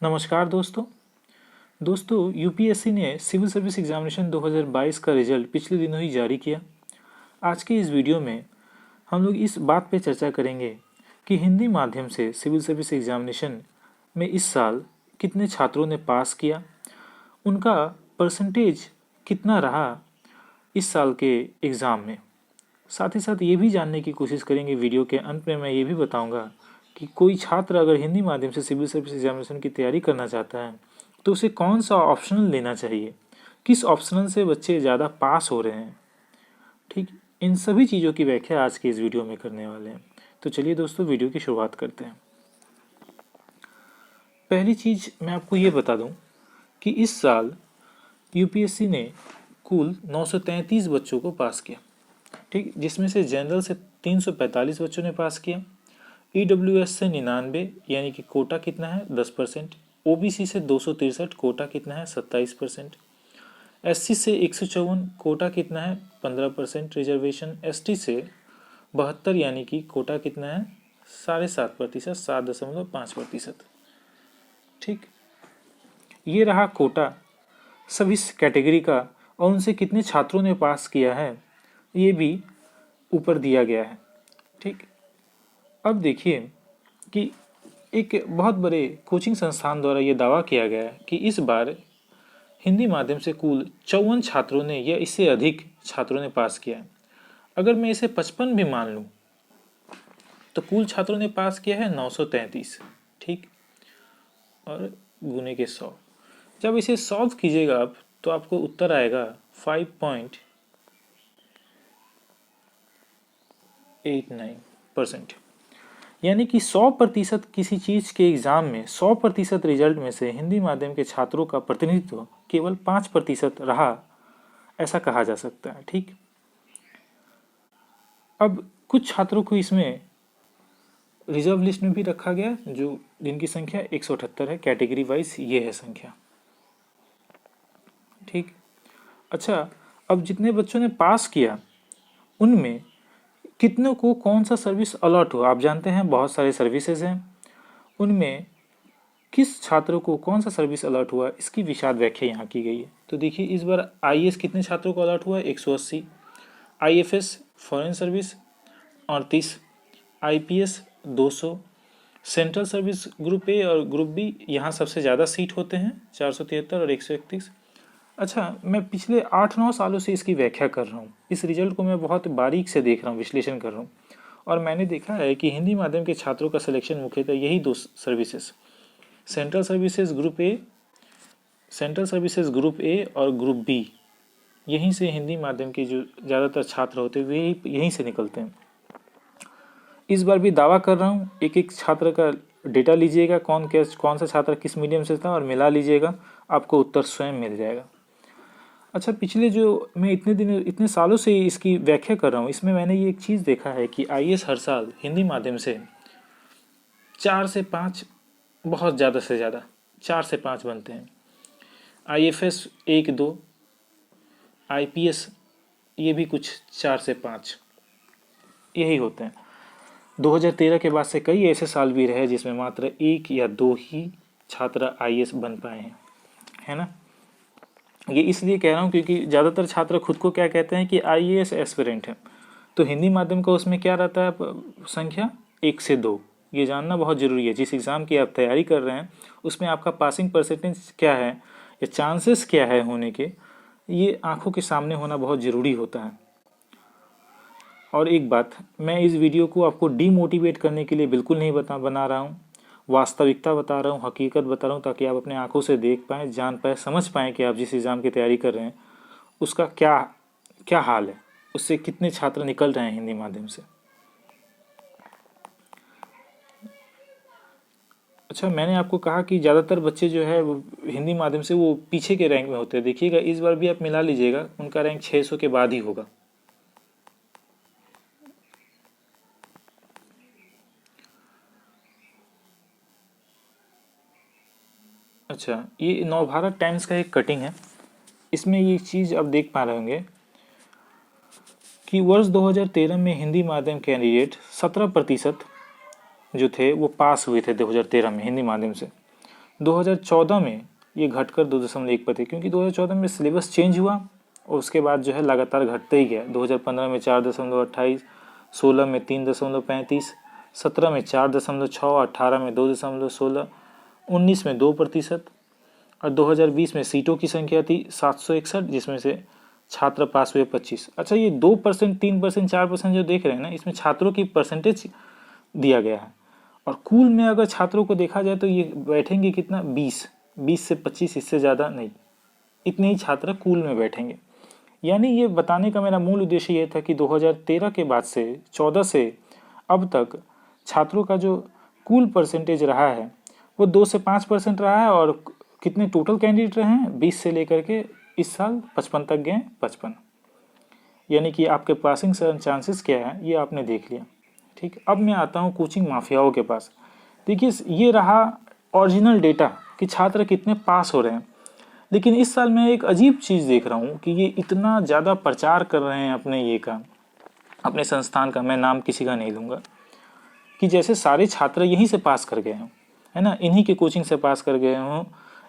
नमस्कार दोस्तों यूपीएससी ने सिविल सर्विस एग्जामिनेशन 2022 का रिजल्ट पिछले दिनों ही जारी किया। आज के इस वीडियो में हम लोग इस बात पे चर्चा करेंगे कि हिंदी माध्यम से सिविल सर्विस एग्जामिनेशन में इस साल कितने छात्रों ने पास किया, उनका परसेंटेज कितना रहा इस साल के एग्ज़ाम में। साथ ही साथ ये भी जानने की कोशिश करेंगे, वीडियो के अंत में मैं ये भी बताऊंगा कि कोई छात्र अगर हिंदी माध्यम से सिविल सर्विस एग्जामिनेशन की तैयारी करना चाहता है तो उसे कौन सा ऑप्शनल लेना चाहिए, किस ऑप्शनल से बच्चे ज़्यादा पास हो रहे हैं। ठीक, इन सभी चीज़ों की व्याख्या आज के इस वीडियो में करने वाले हैं। तो चलिए दोस्तों, वीडियो की शुरुआत करते हैं। पहली चीज़ मैं आपको ये बता दूं कि इस साल यूपीएससी ने कुल 933 बच्चों को पास किया। ठीक, जिसमें से जनरल से 345 बच्चों ने पास किया, ईडब्ल्यूएस से 99 यानी कि कोटा कितना है 10%, ओबीसी से 263 कोटा कितना है 27%, एससी से 154 कोटा कितना है 15%, रिजर्वेशन एसटी से 72 यानी कि कोटा कितना है 7.5%, 7.5%। ठीक, ये रहा कोटा सभी कैटेगरी का, और उनसे कितने छात्रों ने पास किया है ये भी ऊपर दिया गया है। ठीक, अब देखिए कि एक बहुत बड़े कोचिंग संस्थान द्वारा ये दावा किया गया है कि इस बार हिंदी माध्यम से कुल 54 छात्रों ने या इससे अधिक छात्रों ने पास किया है। अगर मैं इसे 55 भी मान लूँ तो कुल छात्रों ने पास किया है 933। ठीक, और गुने के 100, जब इसे सॉल्व कीजिएगा आप तो आपको उत्तर आएगा 5.89%। यानी कि 100% किसी चीज़ के एग्ज़ाम में 100% रिजल्ट में से हिंदी माध्यम के छात्रों का प्रतिनिधित्व केवल 5% रहा, ऐसा कहा जा सकता है। ठीक, अब कुछ छात्रों को इसमें रिजर्व लिस्ट में भी रखा गया, जो जिनकी संख्या 178 है, कैटेगरी वाइज ये है संख्या। ठीक, अच्छा, अब जितने बच्चों ने पास किया उनमें कितनों को कौन सा सर्विस अलॉट हुआ। आप जानते हैं बहुत सारे सर्विसेज हैं, उनमें किस छात्रों को कौन सा सर्विस अलॉट हुआ इसकी विशद व्याख्या यहाँ की गई है। तो देखिए, इस बार आईएएस कितने छात्रों को अलॉट हुआ 180, IFS foreign service 38, IPS 200, central service group A और ग्रुप बी यहाँ सबसे ज़्यादा सीट होते हैं 473 और 131। अच्छा, मैं पिछले 8-9 सालों से इसकी व्याख्या कर रहा हूँ, इस रिजल्ट को मैं बहुत बारीक से देख रहा हूँ, विश्लेषण कर रहा हूँ, और मैंने देखा है कि हिंदी माध्यम के छात्रों का सिलेक्शन मुख्यतः यही दो services, central services group A और ग्रुप बी, यहीं से हिंदी माध्यम के जो ज़्यादातर छात्र होते हैं वे यहीं से निकलते हैं। इस बार भी दावा कर रहा हूँ, एक एक छात्र का डेटा लीजिएगा, कौन सा छात्र किस मीडियम से था, और मिला लीजिएगा, आपको उत्तर स्वयं मिल जाएगा। अच्छा, पिछले जो मैं इतने सालों से इसकी व्याख्या कर रहा हूँ, इसमें मैंने ये एक चीज़ देखा है कि आईएएस हर साल हिंदी माध्यम से 4 से 5, बहुत ज़्यादा से ज़्यादा 4 से 5 बनते हैं, आईएफएस 1-2, आईपीएस ये भी कुछ 4 से 5 यही होते हैं। 2013 के बाद से कई ऐसे साल भी रहे जिसमें मात्र 1 या 2 ही छात्र आईएएस बन पाए हैं, है ना। ये इसलिए कह रहा हूँ क्योंकि ज़्यादातर छात्र खुद को क्या कहते हैं कि आईएएस एस्पिरेंट है, तो हिंदी माध्यम का उसमें क्या रहता है संख्या 1 से 2, ये जानना बहुत ज़रूरी है। जिस एग्ज़ाम की आप तैयारी कर रहे हैं उसमें आपका पासिंग परसेंटेज क्या है या चांसेस क्या है होने के, ये आंखों के सामने होना बहुत ज़रूरी होता है। और एक बात, मैं इस वीडियो को आपको डीमोटिवेट करने के लिए बिल्कुल नहीं बना रहा हूँ, वास्तविकता बता रहा हूँ, हकीकत बता रहा हूँ, ताकि आप अपने आंखों से देख पाएँ, जान पाएँ, समझ पाएँ कि आप जिस एग्ज़ाम की तैयारी कर रहे हैं उसका क्या हाल है, उससे कितने छात्र निकल रहे हैं हिंदी माध्यम से। अच्छा, मैंने आपको कहा कि ज़्यादातर बच्चे जो है वो हिंदी माध्यम से वो पीछे के रैंक में होते हैं। देखिएगा, इस बार भी आप मिला लीजिएगा, उनका रैंक 600 के बाद ही होगा। अच्छा, ये नवभारत टाइम्स का एक कटिंग है, इसमें ये चीज़ आप देख पा रहे होंगे कि वर्ष 2013 में हिंदी माध्यम कैंडिडेट 17% जो थे वो पास हुए थे 2013 में हिंदी माध्यम से। 2014 में ये घटकर 2.1 पर थे, क्योंकि 2014 में सिलेबस चेंज हुआ और उसके बाद जो है लगातार घटते ही गया। 2015 में 4.28, 16 में 3.35, 17 में 4.6, 18 में 2.16, 19 में 2% और 2020 में सीटों की संख्या थी 761, जिसमें से छात्र पास हुए 25। अच्छा, ये 2%, 3%, 4% जो देख रहे हैं ना, इसमें छात्रों की परसेंटेज दिया गया है और कुल में अगर छात्रों को देखा जाए तो ये बैठेंगे कितना, 20 से 25, इससे ज़्यादा नहीं, इतने ही छात्र कुल में बैठेंगे। यानी ये बताने का मेरा मूल उद्देश्य ये था कि 2013 के बाद से 14 से अब तक छात्रों का जो कुल परसेंटेज रहा है वो 2 से 5% रहा है और कितने टोटल कैंडिडेट रहे हैं, 20 से लेकर के इस साल 55 तक गए, 55। यानी कि आपके पासिंग चांसेस क्या है ये आपने देख लिया। ठीक, अब मैं आता हूँ कोचिंग माफियाओं के पास। देखिए, ये रहा ओरिजिनल डेटा कि छात्र कितने पास हो रहे हैं, लेकिन इस साल मैं एक अजीब चीज़ देख रहा हूँ कि ये इतना ज़्यादा प्रचार कर रहे हैं अपने ये का, अपने संस्थान का, मैं नाम किसी का नहीं लूँगा, कि जैसे सारे छात्र यहीं से पास कर गए हों, है ना, इन्हीं के कोचिंग से पास कर गए हों,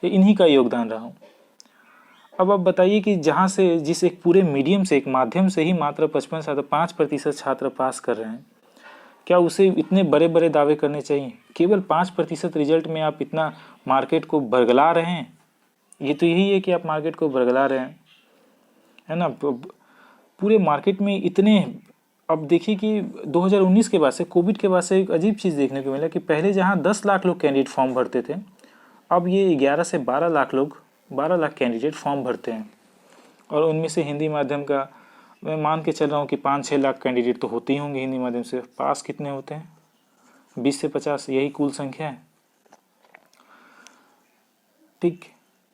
इन्हीं का योगदान रहा हूँ। अब आप बताइए कि जहाँ से, जिस एक पूरे मीडियम से, एक माध्यम से ही मात्र 5% छात्र पास कर रहे हैं, क्या उसे इतने बड़े बड़े दावे करने चाहिए? केवल 5% रिजल्ट में आप इतना मार्केट को बरगला रहे हैं। ये तो यही है कि आप मार्केट को बरगला रहे हैं, है ना। पूरे मार्केट में इतने, अब देखिए कि 2019 के बाद से, कोविड के बाद से एक अजीब चीज़ देखने को मिला कि पहले जहाँ 10 लाख लोग कैंडिडेट फॉर्म भरते थे, अब ये 11 से 12 लाख लोग, 12 लाख कैंडिडेट फॉर्म भरते हैं। और उनमें से हिंदी माध्यम का मैं मान के चल रहा हूँ कि 5-6 लाख कैंडिडेट तो होते ही होंगे हिंदी माध्यम से। पास कितने होते हैं? 20 से 50, यही कुल संख्या है। ठीक,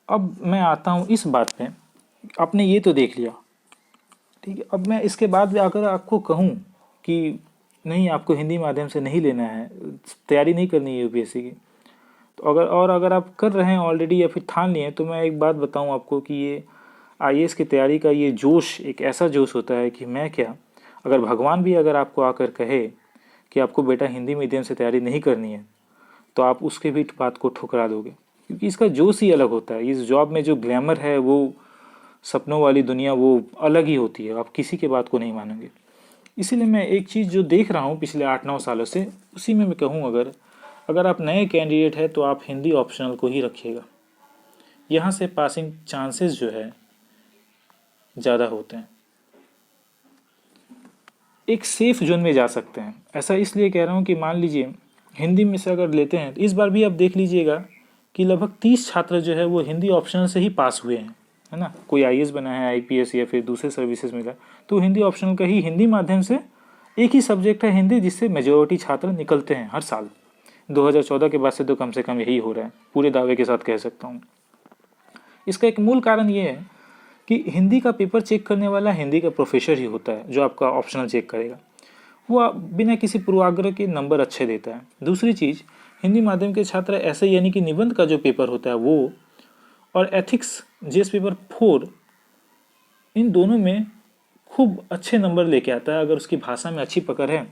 अब मैं आता हूँ इस बात पे, आपने ये तो देख लिया, ठीक है। अब मैं इसके बाद भी अगर आपको कहूँ कि नहीं, आपको हिंदी माध्यम से नहीं लेना है, तैयारी नहीं करनी है यूपीएससी की, तो अगर आप कर रहे हैं ऑलरेडी या फिर ठान लिए हैं, तो मैं एक बात बताऊं आपको कि ये आईएएस की तैयारी का ये जोश एक ऐसा जोश होता है कि मैं क्या, अगर भगवान भी अगर आपको आकर कहे कि आपको बेटा हिंदी मीडियम से तैयारी नहीं करनी है, तो आप उसके भी बात को ठुकरा दोगे, क्योंकि इसका जोश ही अलग होता है। इस जॉब में जो ग्लैमर है, वो सपनों वाली दुनिया वो अलग ही होती है, आप किसी के बात को नहीं मानेंगे। इसीलिए मैं एक चीज़ जो देख रहा हूँ पिछले 8-9 सालों से, उसी में मैं कहूँ, अगर आप नए कैंडिडेट हैं तो आप हिंदी ऑप्शनल को ही रखिएगा। यहाँ से पासिंग चांसेस जो है ज़्यादा होते हैं, एक सेफ जोन में जा सकते हैं। ऐसा इसलिए कह रहा हूँ कि मान लीजिए हिंदी में से अगर लेते हैं तो इस बार भी आप देख लीजिएगा कि लगभग 30 छात्र जो है वो हिंदी ऑप्शनल से ही पास हुए हैं, है ना। कोई आईएएस बना है, आईपीएस या फिर दूसरे सर्विसेज मिला, तो हिंदी ऑप्शनल का ही, हिंदी माध्यम से एक ही सब्जेक्ट है हिंदी, जिससे मेजोरिटी छात्र निकलते हैं हर साल। 2014 के बाद से तो कम से कम यही हो रहा है, पूरे दावे के साथ कह सकता हूँ। इसका एक मूल कारण ये है कि हिंदी का पेपर चेक करने वाला हिंदी का प्रोफेसर ही होता है, जो आपका ऑप्शनल चेक करेगा, वो बिना किसी पूर्वाग्रह के नंबर अच्छे देता है। दूसरी चीज़, हिंदी माध्यम के छात्र ऐसे, यानी कि निबंध का जो पेपर होता है वो, और एथिक्स जीएस पेपर 4, इन दोनों में खूब अच्छे नंबर लेके आता है। अगर उसकी भाषा में अच्छी पकड़ है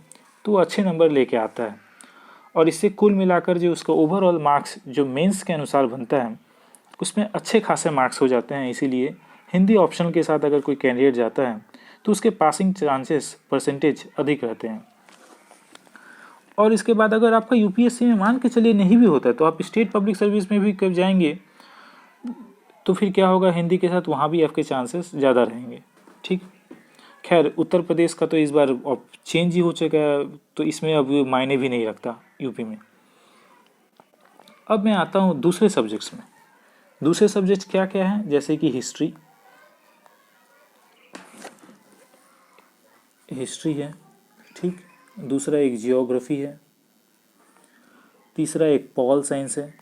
तो वो अच्छे नंबर लेके आता है, और इससे कुल मिलाकर जो उसका ओवरऑल मार्क्स जो मेंस के अनुसार बनता है, उसमें अच्छे खासे मार्क्स हो जाते हैं। इसीलिए हिंदी ऑप्शनल के साथ अगर कोई कैंडिडेट जाता है तो उसके पासिंग चांसेस, परसेंटेज अधिक रहते हैं। और इसके बाद अगर आपका यूपीएससी में मान के चलिए नहीं भी होता है, तो आप स्टेट पब्लिक सर्विस में भी कब जाएंगे, तो फिर क्या होगा, हिंदी के साथ वहाँ भी आपके चांसेस ज़्यादा रहेंगे। ठीक, खैर उत्तर प्रदेश का तो इस बार चेंज ही हो चुका है, तो इसमें अब मायने भी नहीं रखता यूपी में। अब मैं आता हूँ दूसरे सब्जेक्ट्स में। दूसरे सब्जेक्ट क्या क्या हैं, जैसे कि हिस्ट्री है, ठीक, दूसरा एक जियोग्राफी है, तीसरा एक पॉल साइंस है,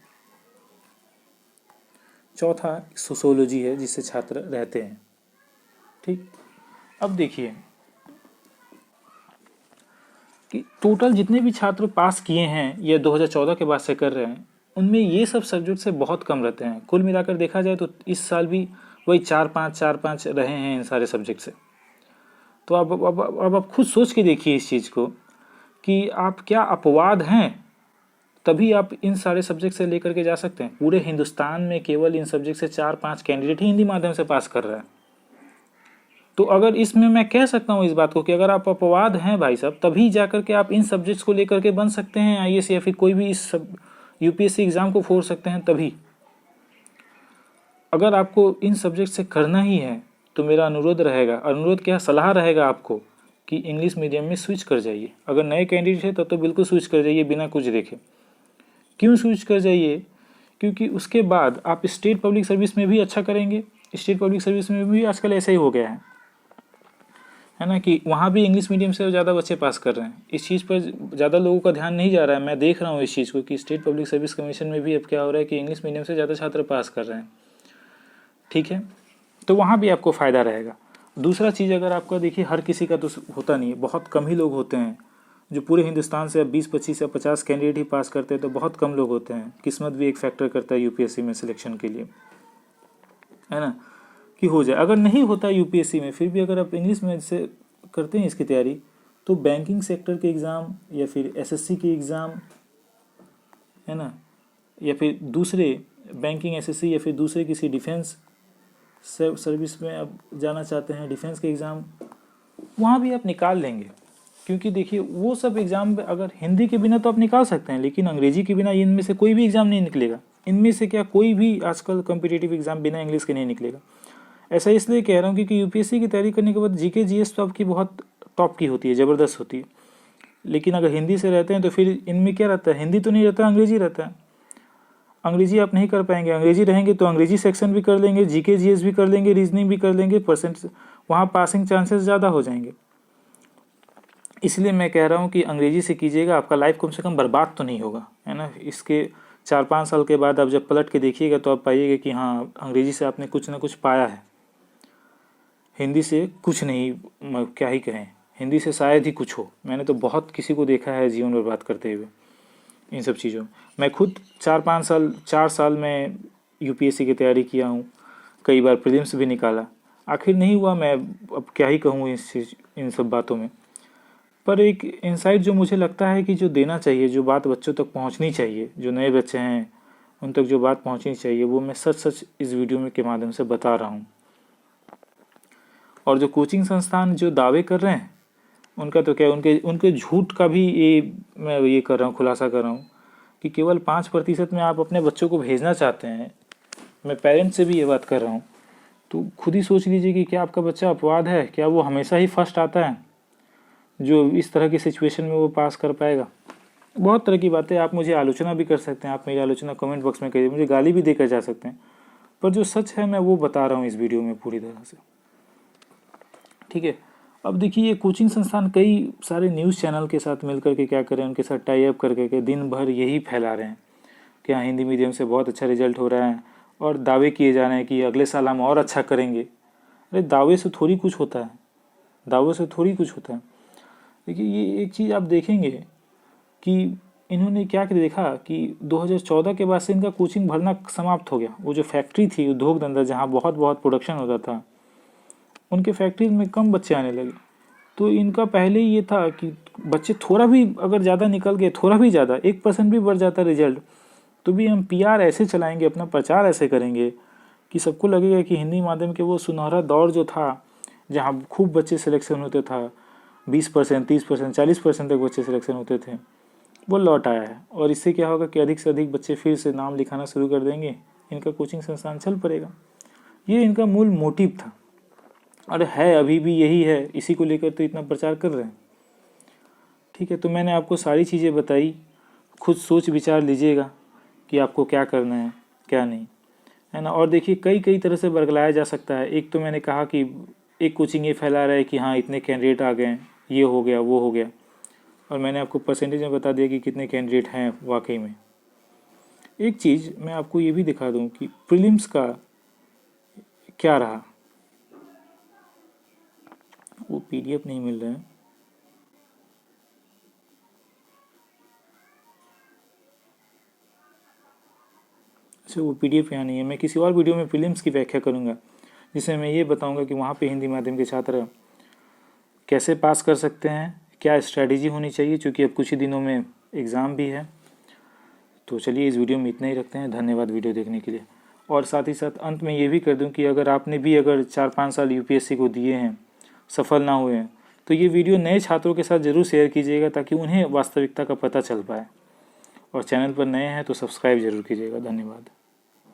चौथा सोशियोलॉजी है, जिससे छात्र रहते हैं। ठीक, अब देखिए कि टोटल जितने भी छात्र पास किए हैं या 2014 के बाद से कर रहे हैं, उनमें ये सब सब्जेक्ट से बहुत कम रहते हैं। कुल मिलाकर देखा जाए तो इस साल भी वही 4-5 रहे हैं इन सारे सब्जेक्ट से। तो अब आप खुद सोच के देखिए इस चीज़ को कि आप क्या अपवाद हैं तभी आप इन सारे सब्जेक्ट से लेकर के जा सकते हैं। पूरे हिंदुस्तान में केवल इन सब्जेक्ट से 4-5 कैंडिडेट ही हिंदी माध्यम से पास कर रहा है। तो अगर इसमें मैं कह सकता हूँ इस बात को कि अगर आप अपवाद हैं भाई साहब, तभी जाकर के आप इन सब्जेक्ट्स को लेकर के बन सकते हैं आईएएस या फिर कोई भी इस यूपीएससी एग्ज़ाम को फोड़ सकते हैं। तभी अगर आपको इन सब्जेक्ट से करना ही है तो मेरा अनुरोध क्या सलाह रहेगा आपको कि इंग्लिश मीडियम में स्विच कर जाइए। अगर नए कैंडिडेट है तब तो बिल्कुल स्विच कर जाइए बिना कुछ देखे। क्यों स्विच कर जाइए? क्योंकि उसके बाद आप स्टेट पब्लिक सर्विस में भी अच्छा करेंगे। स्टेट पब्लिक सर्विस में भी आजकल ऐसा ही हो गया है ना, कि वहाँ भी इंग्लिश मीडियम से ज़्यादा बच्चे पास कर रहे हैं। इस चीज़ पर ज़्यादा लोगों का ध्यान नहीं जा रहा है। मैं देख रहा हूँ इस चीज़ को कि स्टेट पब्लिक सर्विस कमीशन में भी अब क्या हो रहा है कि इंग्लिश मीडियम से ज़्यादा छात्र पास कर रहे हैं। ठीक है, तो वहाँ भी आपको फ़ायदा रहेगा। दूसरा चीज़, अगर आपका देखिए हर किसी का तो होता नहीं है, बहुत कम ही लोग होते हैं जो पूरे हिंदुस्तान से 20, 25 या 50 कैंडिडेट ही पास करते हैं, तो बहुत कम लोग होते हैं। किस्मत भी एक फैक्टर करता है यूपीएससी में सिलेक्शन के लिए, है ना, कि हो जाए। अगर नहीं होता यूपीएससी में, फिर भी अगर आप इंग्लिश में से करते हैं इसकी तैयारी, तो बैंकिंग सेक्टर के एग्ज़ाम या फिर एसएससी के एग्ज़ाम, है ना, या फिर दूसरे बैंकिंग एसएससी या फिर दूसरे किसी डिफेंस सर्विस में आप जाना चाहते हैं, डिफेंस के एग्ज़ाम, वहाँ भी आप निकाल लेंगे। क्योंकि देखिए वो सब एग्ज़ाम अगर हिंदी के बिना तो आप निकाल सकते हैं, लेकिन अंग्रेजी के बिना इनमें से कोई भी एग्ज़ाम नहीं निकलेगा। इनमें से क्या कोई भी आजकल कॉम्पिटिटिव एग्ज़ाम बिना इंग्लिश के नहीं निकलेगा। ऐसा इसलिए कह रहा हूँ क्योंकि यूपीएससी की तैयारी करने के बाद जीके जीएस तो आपकी बहुत टॉप की होती है, ज़बरदस्त होती है। लेकिन अगर हिंदी से रहते हैं तो फिर इनमें क्या रहता है, हिंदी तो नहीं रहता, अंग्रेजी रहता है। अंग्रेजी आप नहीं कर पाएंगे। अंग्रेजी रहेंगे तो अंग्रेजी सेक्शन भी कर लेंगे, जीके जीएस भी कर लेंगे, रीजनिंग भी कर लेंगे, परसेंट वहाँ पासिंग चांसेस ज़्यादा हो जाएंगे। इसलिए मैं कह रहा हूँ कि अंग्रेजी से कीजिएगा, आपका लाइफ कम से कम बर्बाद तो नहीं होगा, है ना। इसके 4-5 साल के बाद आप जब पलट के देखिएगा तो आप पाइएगा कि हाँ, अंग्रेजी से आपने कुछ ना कुछ पाया है, हिंदी से कुछ नहीं, क्या ही कहें, हिंदी से शायद ही कुछ हो। मैंने तो बहुत किसी को देखा है जीवन बर्बाद करते हुए इन सब चीज़ों। मैं खुद 4 साल में यूपीएससी की तैयारी किया हूँ, कई बार प्रीलिम्स भी निकाला, आखिर नहीं हुआ। मैं अब क्या ही कहूँ इन सब बातों में। पर एक इंसाइट जो मुझे लगता है कि जो देना चाहिए, जो बात बच्चों तक पहुँचनी चाहिए, जो नए बच्चे हैं उन तक जो बात पहुँचनी चाहिए, वो मैं सच इस वीडियो में के माध्यम से बता रहा हूँ। और जो कोचिंग संस्थान जो दावे कर रहे हैं उनका तो क्या, उनके झूठ का भी मैं ये कर रहा हूँ, खुलासा कर रहा हूँ कि केवल 5% में आप अपने बच्चों को भेजना चाहते हैं। मैं पेरेंट्स से भी ये बात कर रहा हूँ, तो खुद ही सोच लीजिए कि क्या आपका बच्चा अपवाद है, क्या वो हमेशा ही फर्स्ट आता है जो इस तरह की सिचुएशन में वो पास कर पाएगा। बहुत तरह की बातें, आप मुझे आलोचना भी कर सकते हैं, आप मेरी आलोचना कमेंट बॉक्स में करिए, मुझे गाली भी देकर जा सकते हैं, पर जो सच है मैं वो बता रहा हूँ इस वीडियो में पूरी तरह से। ठीक है, अब देखिए ये कोचिंग संस्थान कई सारे न्यूज़ चैनल के साथ मिलकर के क्या कर रहे हैं, उनके साथ टाई अप करके के दिन भर यही फैला रहे हैं कि हाँ, हिंदी मीडियम से बहुत अच्छा रिजल्ट हो रहा है, और दावे किए जा रहे हैं कि अगले साल हम और अच्छा करेंगे। अरे दावे से थोड़ी कुछ होता है, दावों से थोड़ी कुछ होता है। देखिए ये एक चीज़ आप देखेंगे कि इन्होंने क्या देखा कि 2014 के बाद से इनका कोचिंग भरना समाप्त हो गया। वो जो फैक्ट्री थी, उद्योग धंधा, जहाँ बहुत प्रोडक्शन होता था, उनके फैक्ट्रीज में कम बच्चे आने लगे। तो इनका पहले ही ये था कि बच्चे थोड़ा भी अगर ज़्यादा निकल गए, थोड़ा भी ज़्यादा 1% भी बढ़ जाता रिजल्ट, तो भी हम पीआर ऐसे चलाएंगे, अपना प्रचार ऐसे करेंगे कि सबको लगेगा कि हिंदी माध्यम के वो सुनहरा दौर जो था, जहाँ खूब बच्चे सिलेक्शन होते था, 20%, 30%, 40% तक बच्चे सिलेक्शन होते थे, वो लौट आया है। और इससे क्या होगा कि अधिक से अधिक बच्चे फिर से नाम लिखाना शुरू कर देंगे, इनका कोचिंग संस्थान चल पड़ेगा। ये इनका मूल मोटिव था, और है अभी भी यही है, इसी को लेकर तो इतना प्रचार कर रहे हैं। ठीक है, तो मैंने आपको सारी चीज़ें बताई, खुद सोच विचार लीजिएगा कि आपको क्या करना है क्या नहीं, है ना। और देखिए कई तरह से बरगलाया जा सकता है। एक तो मैंने कहा कि एक कोचिंग ये फैला रहा है कि हाँ इतने कैंडिडेट आ गए, ये हो गया वो हो गया, और मैंने आपको परसेंटेज में बता दिया कि कितने कैंडिडेट हैं वाकई में। एक चीज़ मैं आपको ये भी दिखा दूँ कि प्रीलिम्स का क्या रहा। वो पीडीएफ नहीं मिल रहा है, अच्छा वो पीडीएफ यहाँ नहीं है। मैं किसी और वीडियो में प्रीलिम्स की व्याख्या करूँगा, जिसमें मैं ये बताऊँगा कि वहाँ पे हिंदी माध्यम के छात्र कैसे पास कर सकते हैं, क्या स्ट्रैटेजी होनी चाहिए, क्योंकि अब कुछ ही दिनों में एग्ज़ाम भी है। तो चलिए इस वीडियो में इतना ही रखते हैं। धन्यवाद वीडियो देखने के लिए। और साथ ही साथ अंत में ये भी कर दूं कि अगर आपने भी अगर 4-5 साल यूपीएससी को दिए हैं, सफल ना हुए हैं, तो ये वीडियो नए छात्रों के साथ ज़रूर शेयर कीजिएगा ताकि उन्हें वास्तविकता का पता चल पाए। और चैनल पर नए हैं तो सब्सक्राइब जरूर कीजिएगा। धन्यवाद।